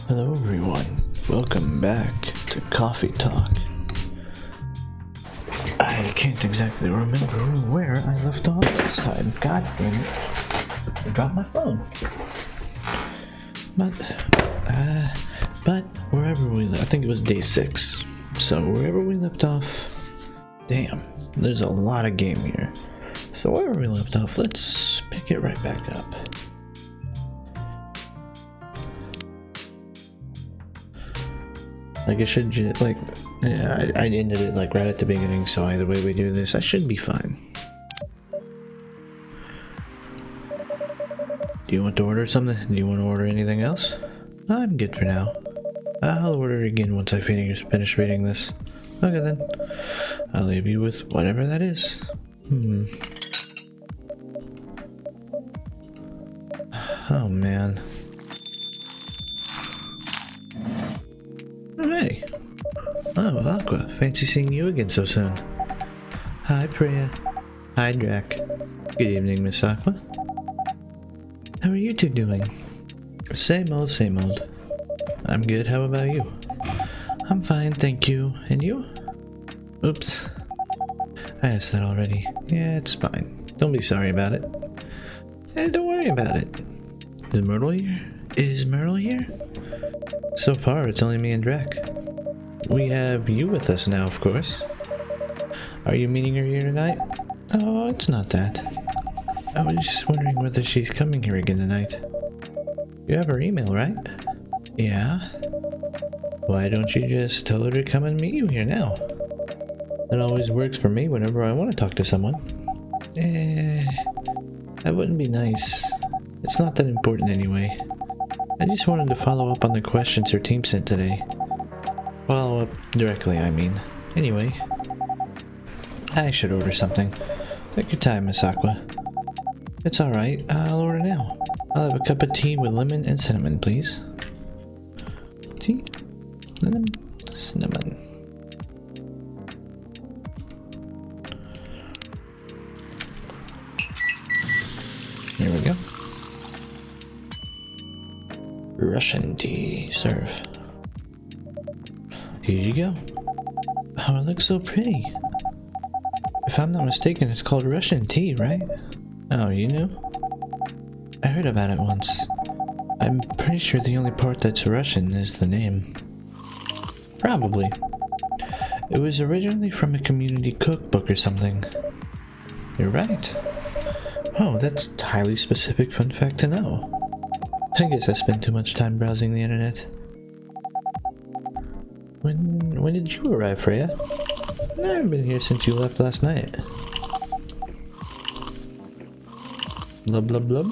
Hello everyone, welcome back to Coffee Talk. I can't exactly remember where I left off this time. God damn it. I dropped my phone. But wherever we left, I think it was day 6. So wherever we left off, damn, there's a lot of game here. So wherever we left off, let's pick it right back up. Like I should just, I ended it like right at the beginning, so either way we do this, I should be fine. Do you want to order something? Do you want to order anything else? I'm good for now. I'll order again once I finish reading this. Okay then. I'll leave you with whatever that is. Oh man. Hey! Oh, Aqua, fancy seeing you again so soon. Hi, Priya. Hi, Drac. Good evening, Miss Aqua. How are you two doing? Same old, same old. I'm good, how about you? I'm fine, thank you. And you? Oops. I asked that already. Yeah, it's fine. Don't be sorry about it. Hey, don't worry about it. Is Myrtle here? Is Myrtle here? So far, it's only me and Drac. We have you with us now, of course. Are you meeting her here tonight? Oh, it's not that. I was just wondering whether she's coming here again tonight. You have her email, right? Yeah. Why don't you just tell her to come and meet you here now? That always works for me whenever I want to talk to someone. That wouldn't be nice. It's not that important anyway. I just wanted to follow up on the questions her team sent today. Follow up directly, I mean. Anyway, I should order something. Take your time, Miss Aqua. It's alright, I'll order now. I'll have a cup of tea with lemon and cinnamon, please. Tea, lemon, cinnamon. Here we go. Russian tea, serve. Here you go. Oh, it looks so pretty. If I'm not mistaken, it's called Russian tea, right? Oh, you knew? I heard about it once. I'm pretty sure the only part that's Russian is the name. Probably. It was originally from a community cookbook or something. You're right. Oh, that's a highly specific fun fact to know. I guess I spent too much time browsing the internet. When did you arrive, Freya? I've been here since you left last night. Blub blub blub.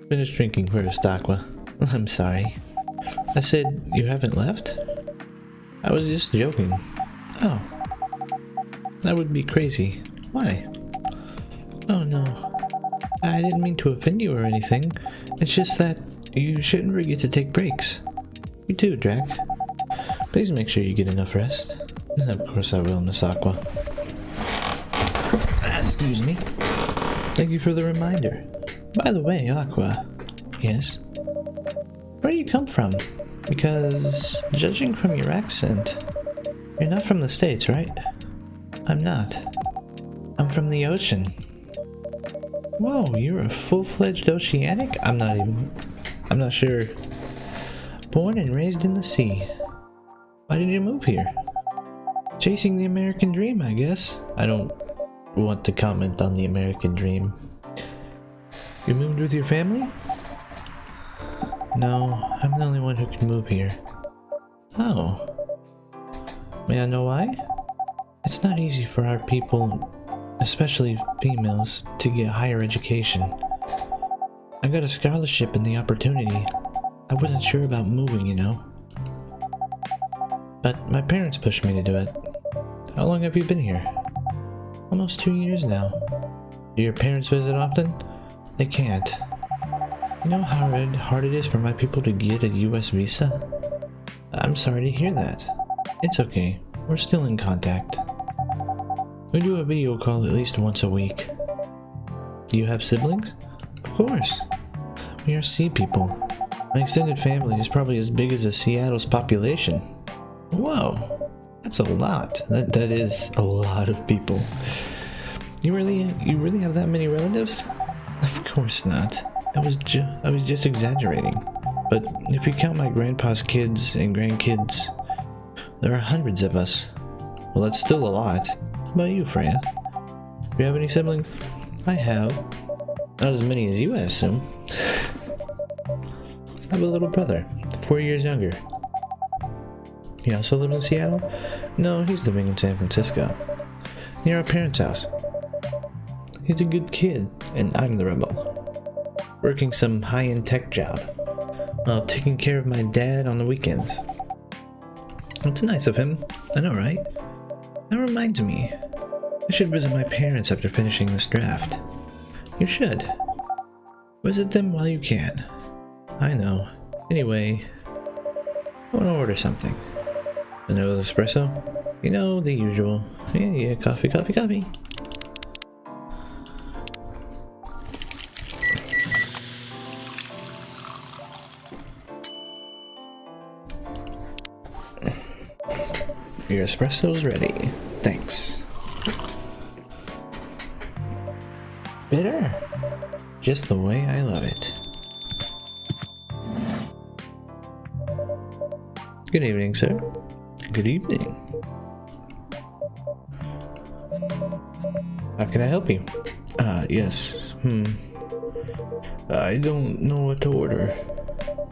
Finish drinking first, Aqua. I'm sorry. I said you haven't left? I was just joking. Oh. That would be crazy. Why? Oh no. I didn't mean to offend you or anything. It's just that you shouldn't forget to take breaks. You too, Drac. Please make sure you get enough rest. Of course I will, Miss Aqua. Excuse me. Thank you for the reminder. By the way, Aqua. Yes? Where do you come from? Because, judging from your accent, you're not from the States, right? I'm not. I'm from the ocean. Whoa, you're a full-fledged oceanic? I'm not sure. Born and raised in the sea. Why did you move here? Chasing the American dream, I guess. I don't want to comment on the American dream. You moved with your family? No, I'm the only one who can move here. Oh. May I know why? It's not easy for our people, especially females, to get higher education. I got a scholarship and the opportunity. I wasn't sure about moving, you know. But my parents pushed me to do it. How long have you been here? Almost 2 years now. Do your parents visit often? They can't. You know how hard it is for my people to get a US visa? I'm sorry to hear that. It's okay. We're still in contact. We do a video call at least once a week. Do you have siblings? Of course. We are sea people. My extended family is probably as big as Seattle's population. Whoa, that's a lot. That is a lot of people. You really have that many relatives? Of course not. I was just exaggerating. But if you count my grandpa's kids and grandkids, there are hundreds of us. Well, that's still a lot. How about you, Freya? Do you have any siblings? I have. Not as many as you, I assume. I have a little brother, 4 years younger. He also lives in Seattle? No, he's living in San Francisco, near our parents' house. He's a good kid, and I'm the rebel. Working some high-end tech job, while taking care of my dad on the weekends. It's nice of him, I know, right? That reminds me, I should visit my parents after finishing this draft. You should. Visit them while you can. I know. Anyway, I want to order something. Vanilla espresso? You know, the usual. Yeah, coffee. Your espresso's ready. Thanks. Bitter. Just the way I love it. Good evening, sir. Good evening. How can I help you? Yes. I don't know what to order.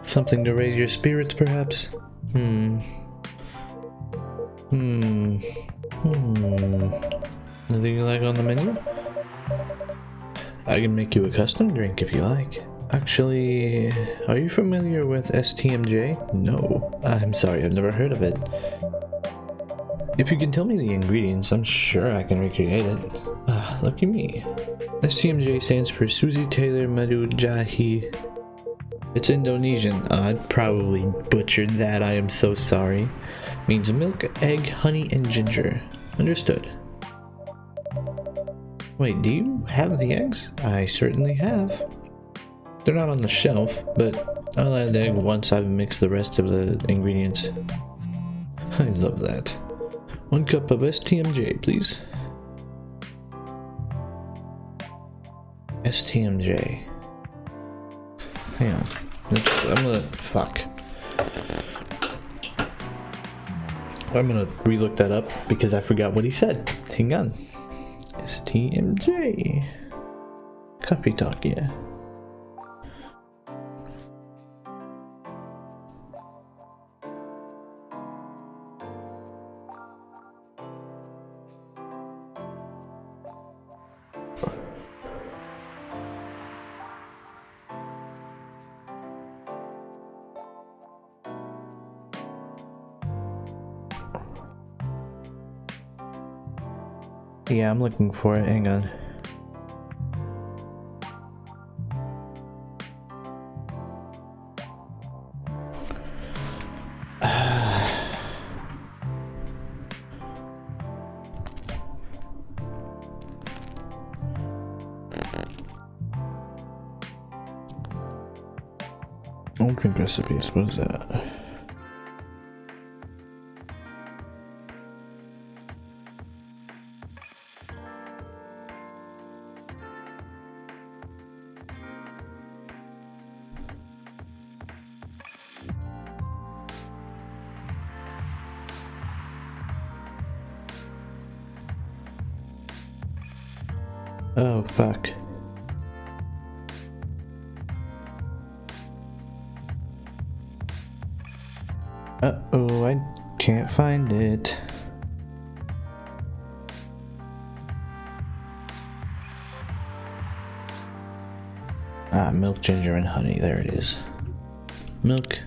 Something to raise your spirits, perhaps? Nothing you like on the menu? I can make you a custom drink if you like. Actually, are you familiar with STMJ? No. I'm sorry, I've never heard of it. If you can tell me the ingredients, I'm sure I can recreate it. Lucky me. STMJ stands for Susie Taylor Madu Jahi. It's Indonesian. I probably butchered that, I am so sorry. Means milk, egg, honey, and ginger. Understood. Wait, do you have the eggs? I certainly have. They're not on the shelf, but I'll add the egg once I've mixed the rest of the ingredients. I love that. 1 cup of STMJ, please. STMJ. Hang on. I'm gonna relook that up because I forgot what he said. Hang on. STMJ. Coffee talk, yeah. Yeah, I'm looking for it. Hang on. Old drink recipes. What is that? Oh, fuck. Uh-oh, I can't find it. Milk, ginger, and honey. There it is. Milk,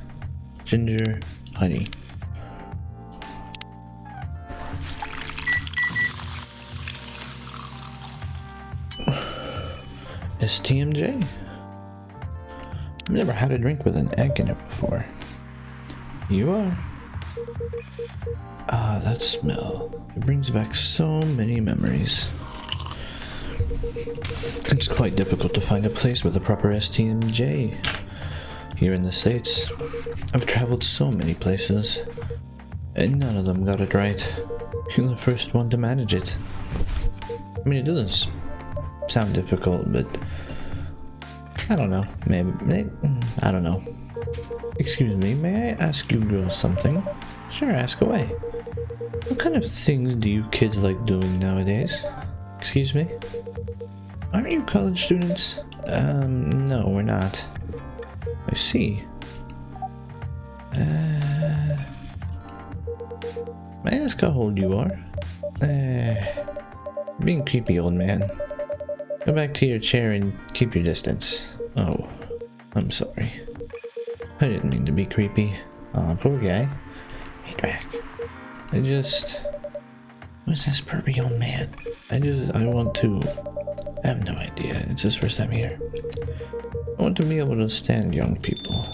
ginger, honey. STMJ? I've never had a drink with an egg in it before. You are. Ah, that smell. It brings back so many memories. It's quite difficult to find a place with a proper STMJ Here in the States, I've traveled so many places, and none of them got it right. You're the first one to manage it. I mean, it doesn't sound difficult, but I don't know. Maybe I don't know. Excuse me, may I ask you girls something? Sure, ask away. What kind of things do you kids like doing nowadays? Excuse me? Aren't you college students? No, we're not. I see. May I ask how old you are? Being creepy, old man. Go back to your chair and keep your distance. Oh, I'm sorry. I didn't mean to be creepy. Aw, poor guy. Hey, Drac. Who's this pervy old man? I have no idea. It's his first time here. I want to be able to stand young people.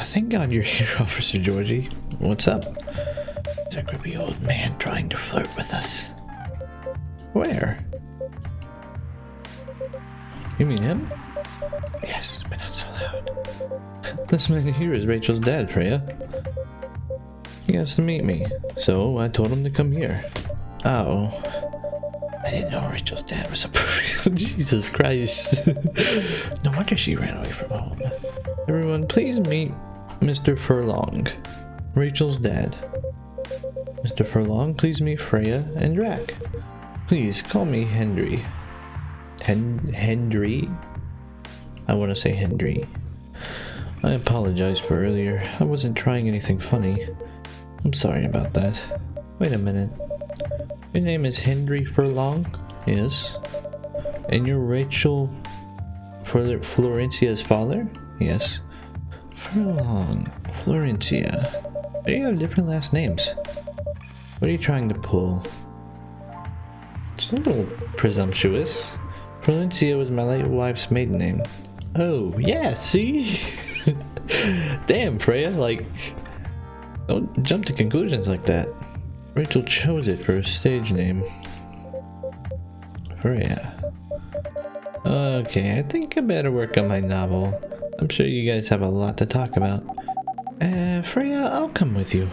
Thank God you're here, Officer Georgie. What's up? There's a creepy old man trying to flirt with us. Where? You mean him? Yes, but not so loud. This man here is Rachel's dad, Freya. He has to meet me, so I told him to come here. Oh. I didn't know Rachel's dad was a Jesus Christ. No wonder she ran away from home. Everyone, please meet Mr. Furlong, Rachel's dad. Mr. Furlong, please meet Freya and Drac. Please call me Hendry. Hendry? I want to say Hendry. I apologize for earlier. I wasn't trying anything funny. I'm sorry about that. Wait a minute. Your name is Hendry Furlong? Yes. And you're Rachel Florencia's father? Yes. Furlong. Florencia. Why do you have different last names? What are you trying to pull? It's a little presumptuous. Florencia was my late wife's maiden name. Oh, yeah, see? Damn, Freya, like, don't jump to conclusions like that. Rachel chose it for a stage name. Freya. Okay, I think I better work on my novel. I'm sure you guys have a lot to talk about. Freya, I'll come with you.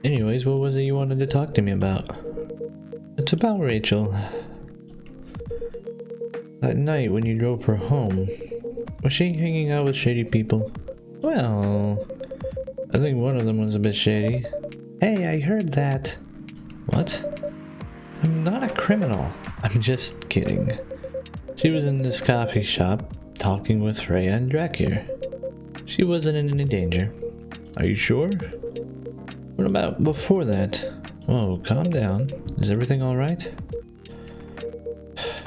Anyways, what was it you wanted to talk to me about? It's about Rachel. That night when you drove her home, was she hanging out with shady people? Well, I think one of them was a bit shady. Hey, I heard that. What? I'm not a criminal. I'm just kidding. She was in this coffee shop talking with Freya and Drac here. She wasn't in any danger. Are you sure? What about before that? Whoa, calm down. Is everything alright?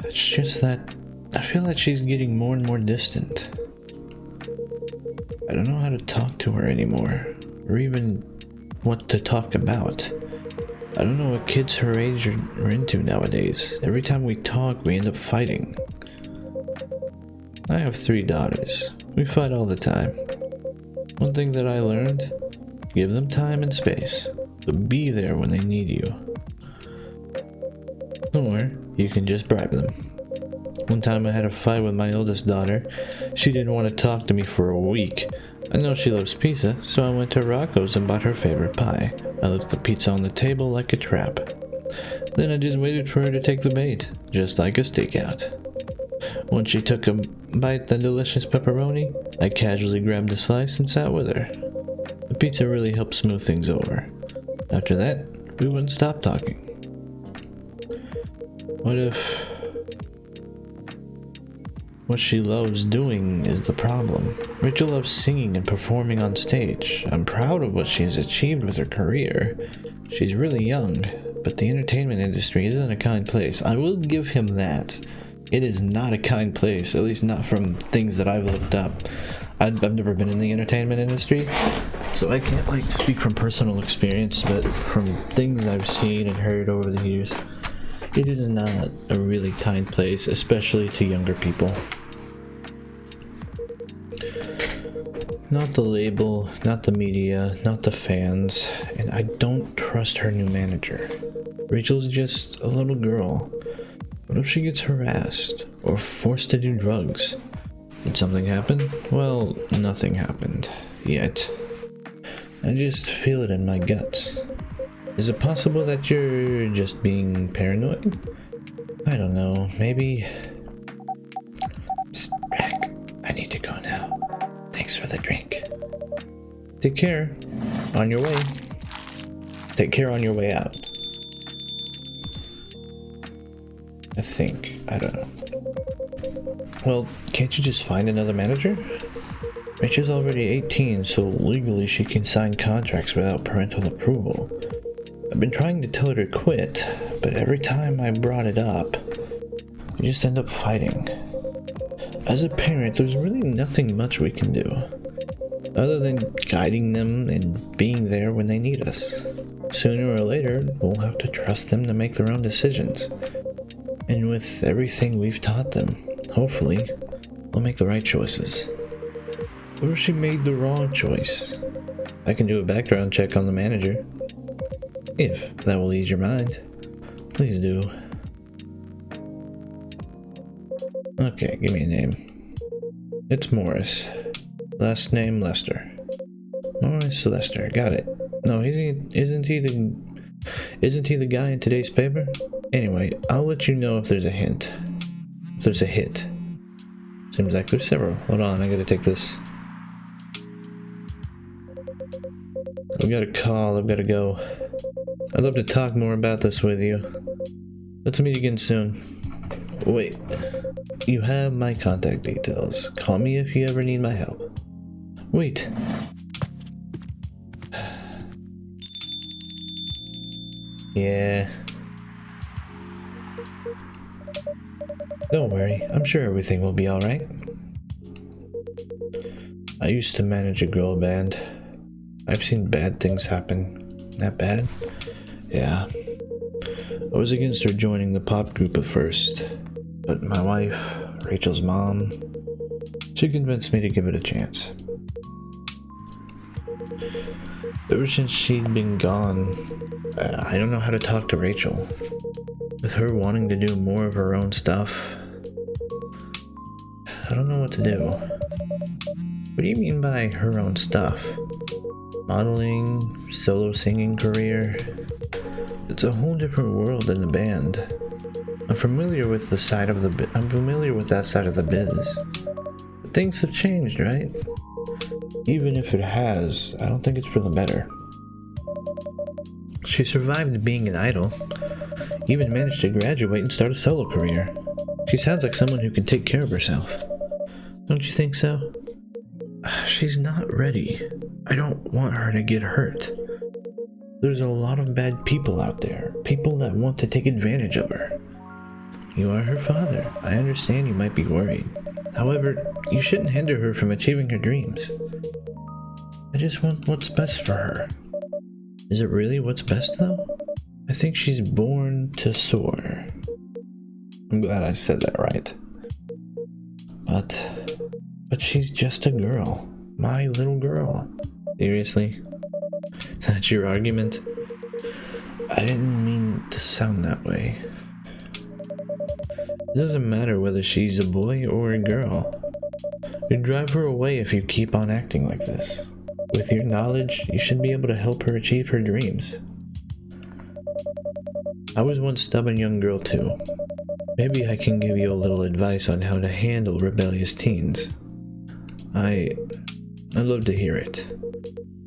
It's just that I feel like she's getting more and more distant. I don't know how to talk to her anymore, or even what to talk about. I don't know what kids her age are into nowadays. Every time we talk, we end up fighting. I have 3 daughters. We fight all the time. One thing that I learned, give them time and space, but be there when they need you. Or you can just bribe them. One time I had a fight with my oldest daughter. She didn't want to talk to me for a week. I know she loves pizza, so I went to Rocco's and bought her favorite pie. I left the pizza on the table like a trap. Then I just waited for her to take the bait, just like a stakeout. Once she took a bite of the delicious pepperoni, I casually grabbed a slice and sat with her. The pizza really helped smooth things over. After that, we wouldn't stop talking. What she loves doing is the problem. Rachel loves singing and performing on stage. I'm proud of what she has achieved with her career. She's really young, but the entertainment industry isn't a kind place. I will give him that. It is not a kind place, at least not from things that I've looked up. I've never been in the entertainment industry, so I can't like speak from personal experience, but from things I've seen and heard over the years, it is not a really kind place, especially to younger people. Not the label, not the media, not the fans, and I don't trust her new manager. Rachel's just a little girl. What if she gets harassed or forced to do drugs? Did something happen? Well, nothing happened. Yet. I just feel it in my guts. Is it possible that you're just being paranoid? I don't know, maybe... Psst, Rack, I need to go now. Thanks for the drink. Take care. On your way. Take care on your way out. I think. I don't know. Well, can't you just find another manager? Rachel's already 18, so legally she can sign contracts without parental approval. I've been trying to tell her to quit, but every time I brought it up, we just end up fighting. As a parent, there's really nothing much we can do, other than guiding them and being there when they need us. Sooner or later, we'll have to trust them to make their own decisions. And with everything we've taught them, hopefully, they'll make the right choices. What if she made the wrong choice? I can do a background check on the manager. If that will ease your mind, please do. Okay, give me a name. It's Morris. Last name Lester. Morris Lester, got it. No, isn't he the guy in today's paper? Anyway, I'll let you know if there's a hint. If there's a hit. Seems like there's several. Hold on, I gotta take this. I've got a call, I've gotta go. I'd love to talk more about this with you. Let's meet again soon. Wait, you have my contact details. Call me if you ever need my help. Wait. Yeah. Don't worry, I'm sure everything will be alright. I used to manage a girl band. I've seen bad things happen. That bad? Yeah. I was against her joining the pop group at first, but my wife, Rachel's mom, she convinced me to give it a chance. Ever since she'd been gone, I don't know how to talk to Rachel. With her wanting to do more of her own stuff, I don't know what to do. What do you mean by her own stuff? Modeling, solo singing career? It's a whole different world than the band. I'm familiar with that side of the biz. But things have changed, right? Even if it has, I don't think it's for the better. She survived being an idol, even managed to graduate and start a solo career. She sounds like someone who can take care of herself. Don't you think so? She's not ready. I don't want her to get hurt. There's a lot of bad people out there, people that want to take advantage of her. You are her father. I understand you might be worried. However, you shouldn't hinder her from achieving her dreams. I just want what's best for her. Is it really what's best though? I think she's born to soar. I'm glad I said that right. But she's just a girl. My little girl. Seriously? That's your argument? I didn't mean to sound that way. It doesn't matter whether she's a boy or a girl. You drive her away if you keep on acting like this. With your knowledge, you should be able to help her achieve her dreams. I was one stubborn young girl too. Maybe I can give you a little advice on how to handle rebellious teens. I'd love to hear it.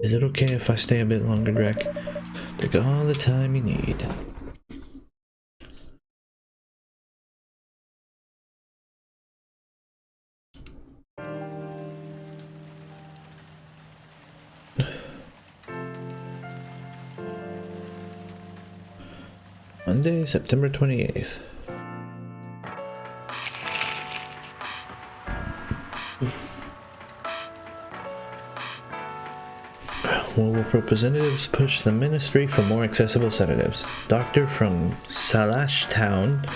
Is it okay if I stay a bit longer, Drek? Take all the time you need. Monday, September 28th. Will representatives push the ministry for more accessible sedatives? Doctor from Salash Town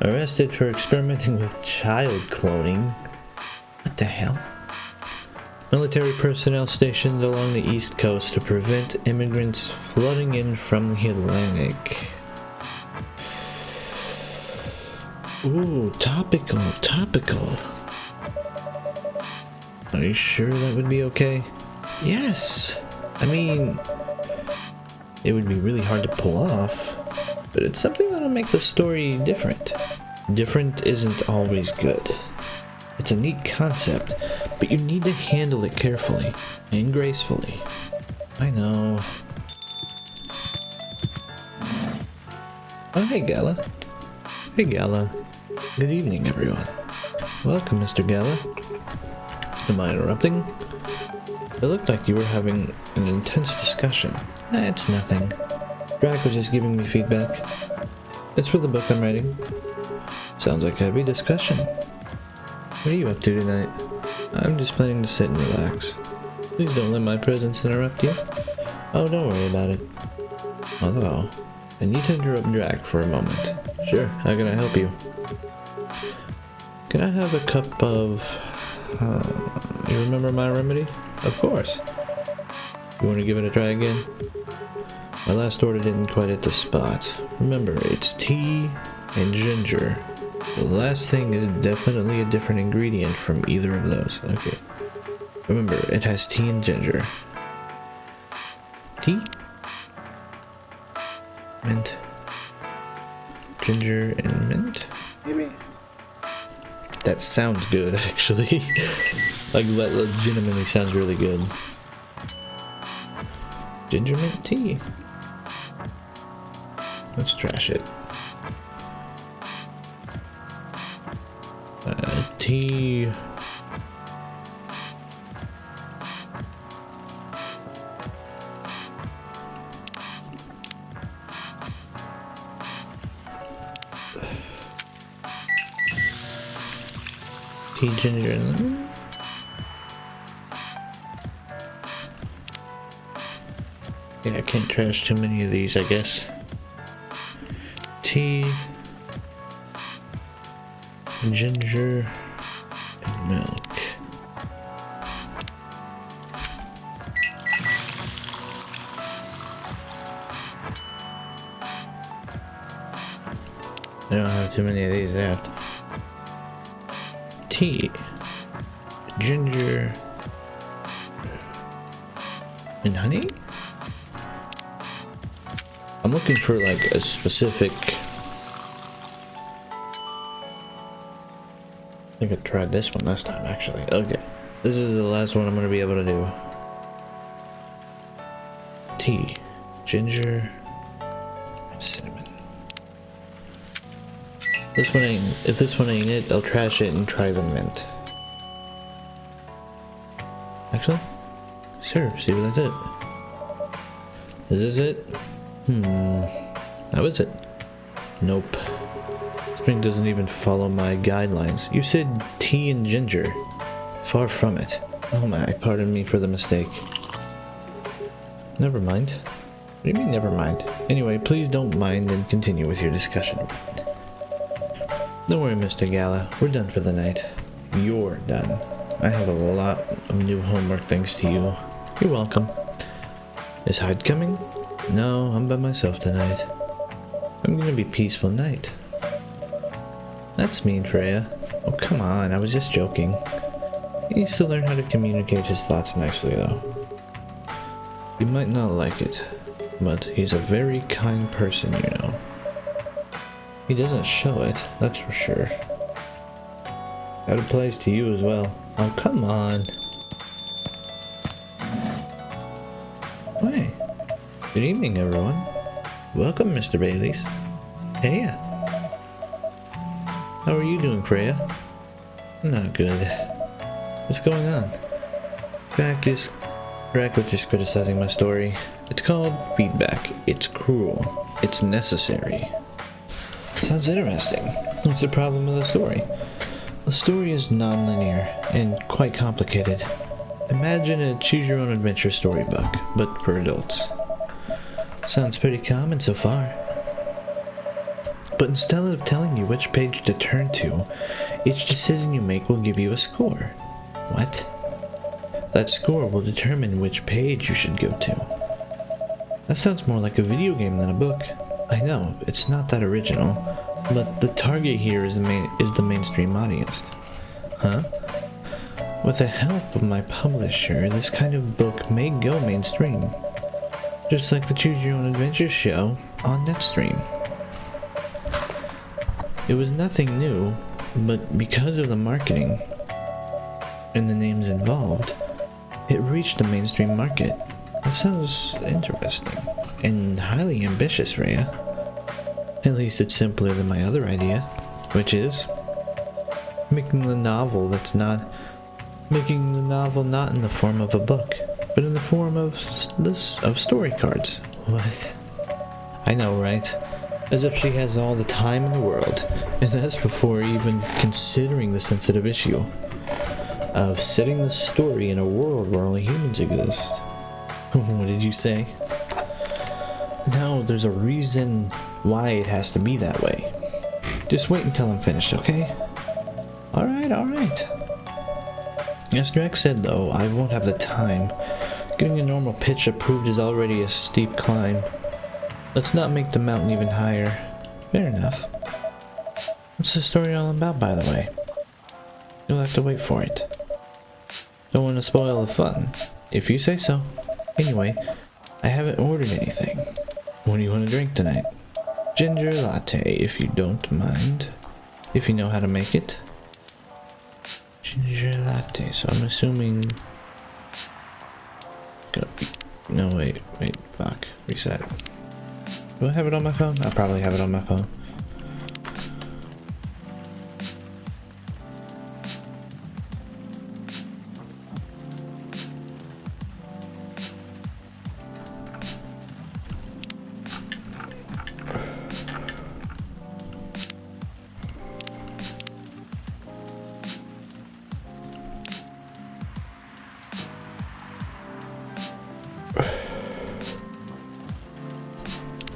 arrested for experimenting with child cloning. What the hell? Military personnel stationed along the East Coast to prevent immigrants flooding in from the Atlantic. Ooh, topical, topical. Are you sure that would be okay? Yes! I mean, it would be really hard to pull off, but it's something that'll make the story different. Different isn't always good. It's a neat concept, but you need to handle it carefully and gracefully. I know. Oh, hey, Gala. Hey, Gala. Good evening, everyone. Welcome, Mr. Gala. Am I interrupting? It looked like you were having an intense discussion. It's nothing. Drac was just giving me feedback. It's for the book I'm writing. Sounds like a heavy discussion. What are you up to tonight? I'm just planning to sit and relax. Please don't let my presence interrupt you. Oh, don't worry about it. Although, I need to interrupt Drac for a moment. Sure, how can I help you? Can I have a cup of... you remember my remedy? Of course. You want to give it a try again? My last order didn't quite hit the spot. Remember, it's tea and ginger. The last thing is definitely a different ingredient from either of those. Okay. Remember, it has tea and ginger. Tea? Mint. Ginger and mint? Maybe? That sounds good, actually. Like, that legitimately sounds really good. Ginger mint tea. Let's trash it. Tea. Tea, ginger, and lemon. Yeah, I can't trash too many of these, I guess. Tea, ginger, and milk. I don't have too many of these left. Tea, ginger, and honey? I'm looking for like a specific... I think I tried this one last time actually. Okay. This is the last one I'm going to be able to do. Tea, ginger, and cinnamon. This one ain't, if this one ain't it, I'll trash it and try the mint. Actually, sure, see if that's it. Is this it? How is it? Nope. This drink doesn't even follow my guidelines. You said tea and ginger. Far from it. Oh my, pardon me for the mistake. Never mind. What do you mean never mind? Anyway, please don't mind and continue with your discussion. Don't worry, Mr. Gala. We're done for the night. You're done. I have a lot of new homework thanks to you. You're welcome. Is Hyde coming? No, I'm by myself tonight. I'm gonna be peaceful night. That's mean, Freya. Oh, come on, I was just joking. He needs to learn how to communicate his thoughts nicely, though. You might not like it, but he's a very kind person, you know. He doesn't show it, that's for sure. That applies to you as well. Oh, come on. Hey. Good evening, everyone. Welcome, Mr. Baileys. Hey. How are you doing, Freya? Not good. What's going on? Drac was just criticizing my story. It's called feedback. It's cruel. It's necessary. Sounds interesting. What's the problem with the story? The story is non-linear and quite complicated. Imagine a choose-your-own-adventure storybook, but for adults. Sounds pretty common so far. But instead of telling you which page to turn to, each decision you make will give you a score. What? That score will determine which page you should go to. That sounds more like a video game than a book. I know, it's not that original, But the target here is the mainstream audience. Huh? With the help of my publisher, this kind of book may go mainstream. Just like the Choose Your Own Adventure show on Netstream. It was nothing new, but because of the marketing and the names involved, it reached the mainstream market. That sounds interesting and highly ambitious, Rhea. At least it's simpler than my other idea, which is making the novel not in the form of a book, but in the form of story cards. What? I know, right? As if she has all the time in the world, and that's before even considering the sensitive issue of setting the story in a world where only humans exist. What did you say? No, there's a reason why it has to be that way. Just wait until I'm finished, okay? Alright. As Drax said though, I won't have the time. Getting a normal pitch approved is already a steep climb. Let's not make the mountain even higher. Fair enough. What's the story all about, by the way? You'll have to wait for it. Don't want to spoil the fun. If you say so. Anyway, I haven't ordered anything. What do you want to drink tonight? Ginger latte, if you don't mind. If you know how to make it. Ginger latte, so I'm assuming... No, wait, fuck. Reset. Do I have it on my phone? I probably have it on my phone.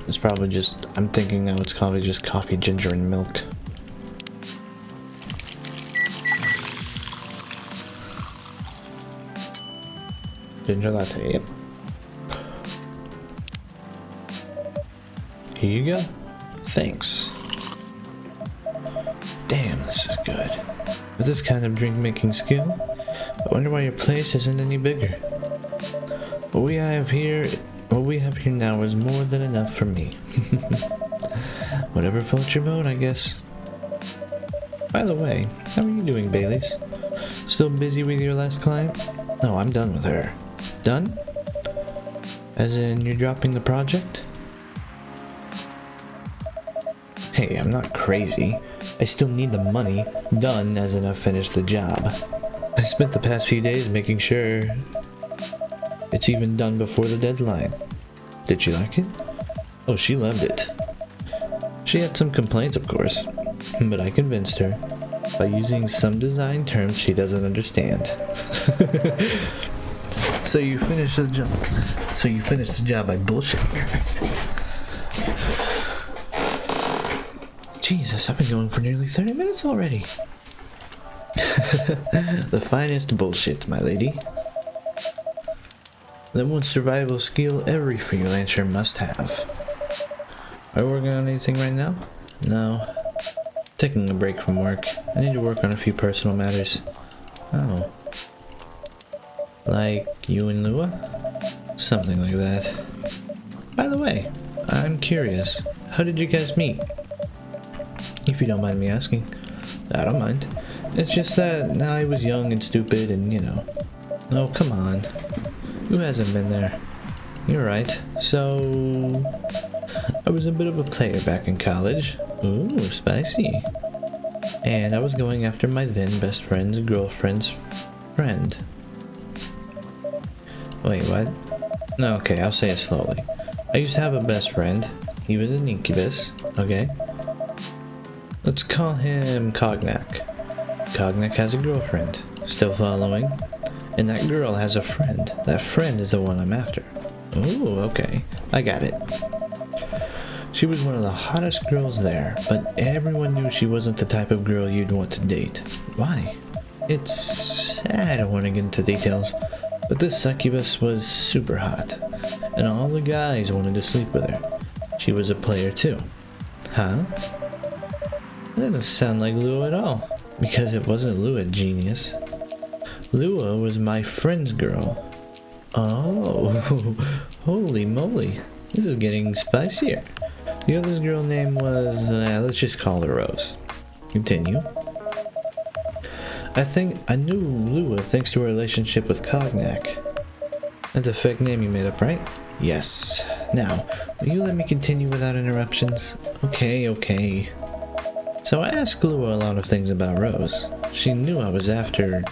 It's probably just, I'm thinking now it's probably just coffee, ginger, and milk. Ginger latte, yep. Here you go. Thanks. Damn, this is good. With this kind of drink making skill, I wonder why your place isn't any bigger. What we have here now is more than enough for me. Whatever floats your boat, I guess. By the way, how are you doing, Baileys? Still busy with your last client? No, I'm done with her. Done? As in, you're dropping the project? Hey, I'm not crazy. I still need the money. Done as in I've finished the job. I spent the past few days making sure it's even done before the deadline. Did she like it? Oh, she loved it. She had some complaints, of course, but I convinced her by using some design terms she doesn't understand. So you finished the job by bullshitting her. Jesus, I've been going for nearly 30 minutes already. The finest bullshit, my lady. That one survival skill every freelancer must have. Are you working on anything right now? No. Taking a break from work. I need to work on a few personal matters. Oh. Like you and Lua? Something like that. By the way, I'm curious. How did you guys meet? If you don't mind me asking. I don't mind. It's just that I was young and stupid and, you know. Oh, come on. Who hasn't been there? You're right. So, I was a bit of a player back in college. Ooh, spicy. And I was going after my then best friend's girlfriend's friend. Wait, what? No, okay, I'll say it slowly. I used to have a best friend. He was an incubus, okay? Let's call him Cognac. Cognac has a girlfriend. Still following? And that girl has a friend. That friend is the one I'm after. Ooh, okay. I got it. She was one of the hottest girls there, but everyone knew she wasn't the type of girl you'd want to date. Why? I don't want to get into details, but this succubus was super hot, and all the guys wanted to sleep with her. She was a player too. Huh? That doesn't sound like Lua at all. Because it wasn't Lua, genius. Lua was my friend's girl. Oh, holy moly. This is getting spicier. The other girl name was, let's just call her Rose. Continue. I knew Lua thanks to her relationship with Cognac. That's a fake name you made up, right? Yes. Now, will you let me continue without interruptions? Okay. So I asked Lua a lot of things about Rose. She knew I was after her.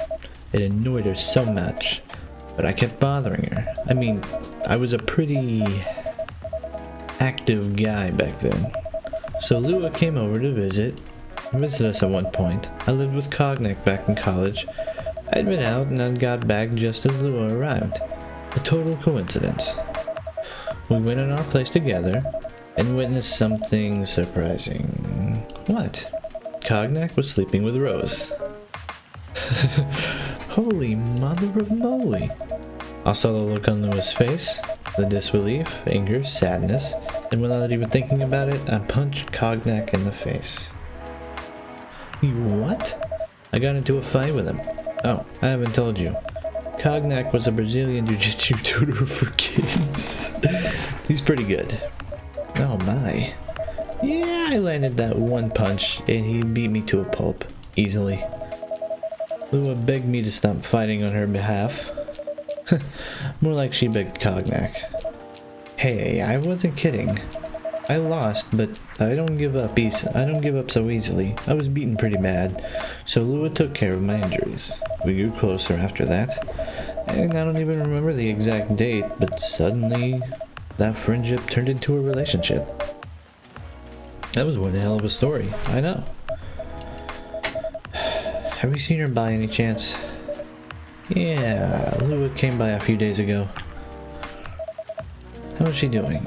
It annoyed her so much. But I kept bothering her. I mean, I was a pretty active guy back then. So Lua came over to visit us at one point. I lived with Cognac back in college. I'd been out and I got back just as Lua arrived. A total coincidence. We went in our place together and witnessed something surprising. What? Cognac was sleeping with Rose. Holy mother of moly. I saw the look on Lua's face, the disbelief, anger, sadness, and without even thinking about it, I punched Cognac in the face. You what? I got into a fight with him. Oh, I haven't told you. Cognac was a Brazilian jiu-jitsu tutor for kids. He's pretty good. Oh my. Yeah, I landed that one punch and he beat me to a pulp. Easily. Lua begged me to stop fighting on her behalf. More like she begged Cognac. Hey, I wasn't kidding. I lost, but I don't give up so easily. I was beaten pretty bad, so Lua took care of my injuries. We grew closer after that, and I don't even remember the exact date, but suddenly that friendship turned into a relationship. That was one hell of a story, I know. Have you seen her by any chance? Yeah, Lua came by a few days ago. How is she doing?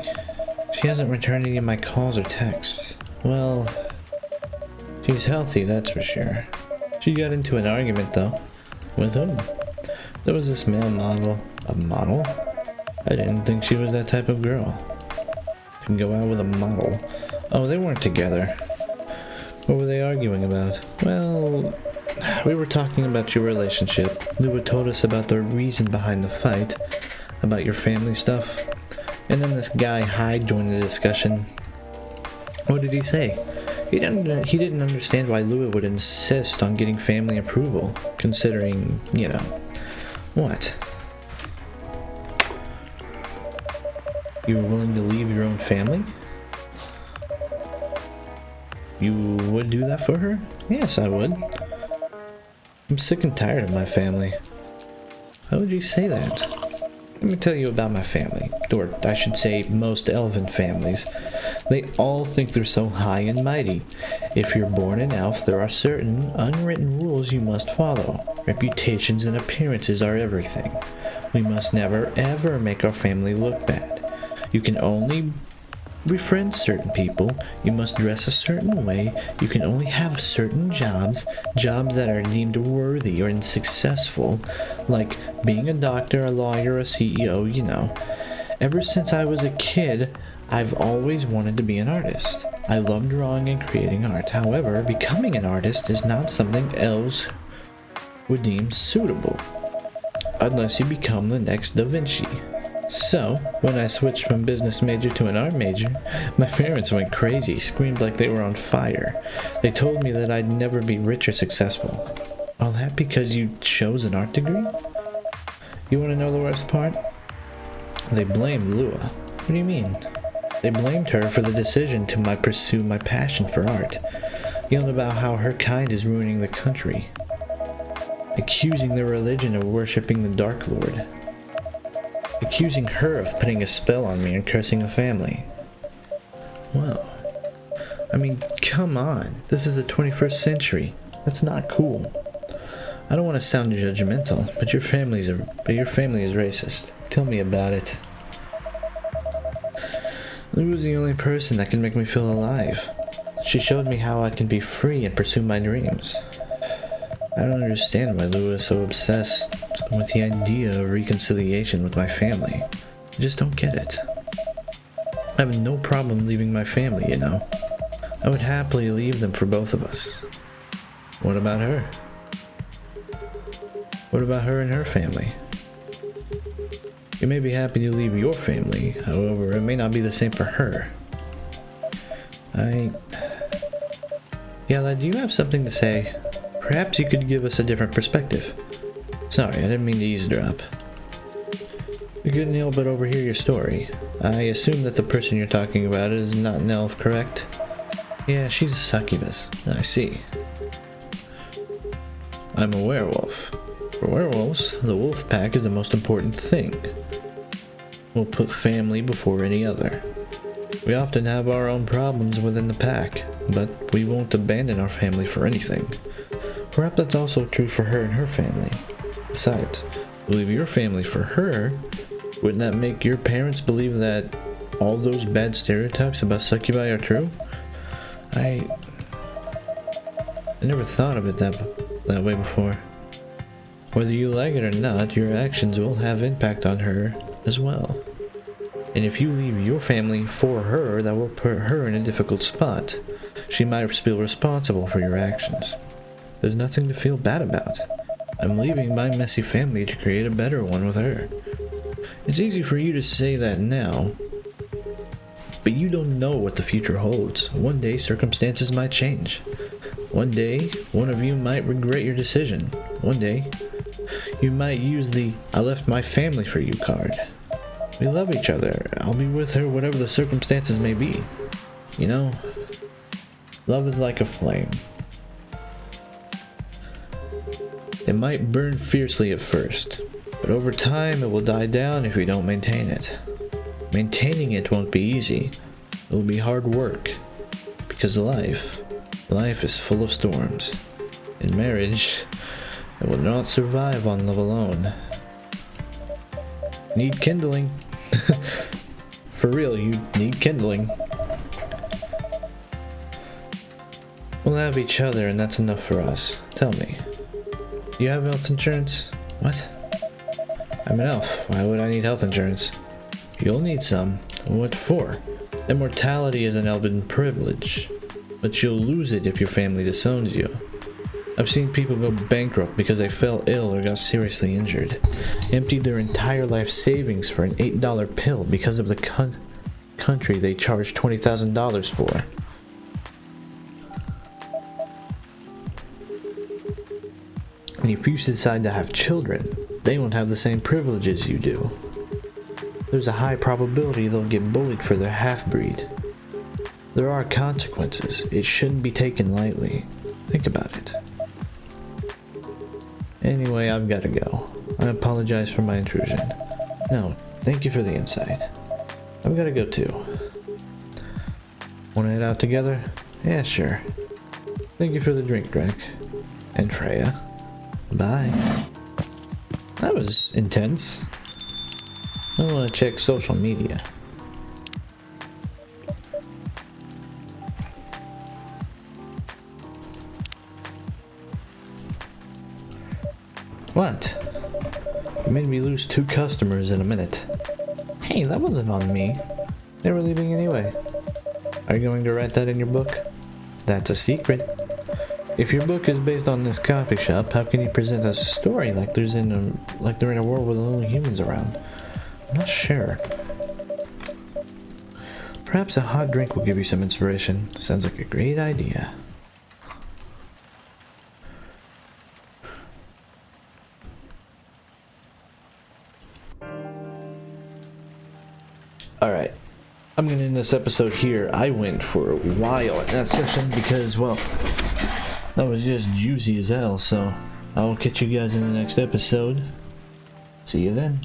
She hasn't returned any of my calls or texts. Well, she's healthy, that's for sure. She got into an argument though. With whom? There was this male model. A model? I didn't think she was that type of girl. Could go out with a model. Oh, they weren't together. What were they arguing about? Well, we were talking about your relationship. Lua told us about the reason behind the fight, about your family stuff, and then this guy Hyde joined the discussion. What did he say? He didn't understand why Lua would insist on getting family approval, considering, you know, what? You were willing to leave your own family? You would do that for her? Yes, I would. I'm sick and tired of my family. How would you say that? Let me tell you about my family, or I should say most elven families. They all think they're so high and mighty. If you're born an elf, there are certain unwritten rules you must follow. Reputations and appearances are everything. We must never ever make our family look bad. You can only befriend certain people, you must dress a certain way, you can only have certain jobs that are deemed worthy or successful, like being a doctor, a lawyer, a CEO, you know. Ever since I was a kid, I've always wanted to be an artist. I love drawing and creating art. However, becoming an artist is not something elves would deem suitable, unless you become the next Da Vinci. So, when I switched from business major to an art major, my parents went crazy, screamed like they were on fire. They told me that I'd never be rich or successful. All that because you chose an art degree? You want to know the worst part? They blamed Lua. What do you mean? They blamed her for the decision to pursue my passion for art, yelled about how her kind is ruining the country, accusing the religion of worshipping the Dark Lord, accusing her of putting a spell on me and cursing the family. Well, I mean, come on. This is the 21st century. That's not cool. I don't want to sound judgmental, but your family is racist. Tell me about it. Lua was the only person that can make me feel alive. She showed me how I can be free and pursue my dreams. I don't understand why Lua is so obsessed with the idea of reconciliation with my family. I just don't get it. I have no problem leaving my family, you know. I would happily leave them for both of us. What about her? What about her and her family? You may be happy to leave your family, however, it may not be the same for her. Yella, do you have something to say? Perhaps you could give us a different perspective. Sorry, I didn't mean to eavesdrop. We couldn't help but overhear your story. I assume that the person you're talking about is not an elf, correct? Yeah, she's a succubus. I see. I'm a werewolf. For werewolves, the wolf pack is the most important thing. We'll put family before any other. We often have our own problems within the pack, but we won't abandon our family for anything. Perhaps that's also true for her and her family. Besides, leave your family for her, wouldn't that make your parents believe that all those bad stereotypes about succubi are true? I never thought of it that way before. Whether you like it or not, your actions will have impact on her as well. And if you leave your family for her, that will put her in a difficult spot. She might feel responsible for your actions. There's nothing to feel bad about. I'm leaving my messy family to create a better one with her. It's easy for you to say that now, but you don't know what the future holds. One day, circumstances might change. One day, one of you might regret your decision. One day, you might use the "I left my family for you" card. We love each other. I'll be with her whatever the circumstances may be. You know, love is like a flame. It might burn fiercely at first, but over time it will die down if we don't maintain it. Maintaining it won't be easy. It will be hard work, because life is full of storms. In marriage, it will not survive on love alone. Need kindling. For real, you need kindling. We'll have each other and that's enough for us. Tell me, do you have health insurance? What? I'm an elf. Why would I need health insurance? You'll need some. What for? Immortality is an elven privilege, but you'll lose it if your family disowns you. I've seen people go bankrupt because they fell ill or got seriously injured. Emptied their entire life savings for an $8 pill because of the country they charged $20,000 for. And if you decide to have children, they won't have the same privileges you do. There's a high probability they'll get bullied for their half-breed. There are consequences. It shouldn't be taken lightly. Think about it. Anyway, I've got to go. I apologize for my intrusion. No, thank you for the insight. I've got to go too. Want to head out together? Yeah, sure. Thank you for the drink, Drek. And Freya. Bye. That was intense. I want to check social media. What? You made me lose 2 customers in a minute. Hey, that wasn't on me. They were leaving anyway. Are you going to write that in your book? That's a secret. If your book is based on this coffee shop, how can you present a story like they're in a world with only humans around? I'm not sure. Perhaps a hot drink will give you some inspiration. Sounds like a great idea. Alright, I'm gonna end this episode here. I went for a while in that session because, well, that was just juicy as hell, so I'll catch you guys in the next episode. See you then.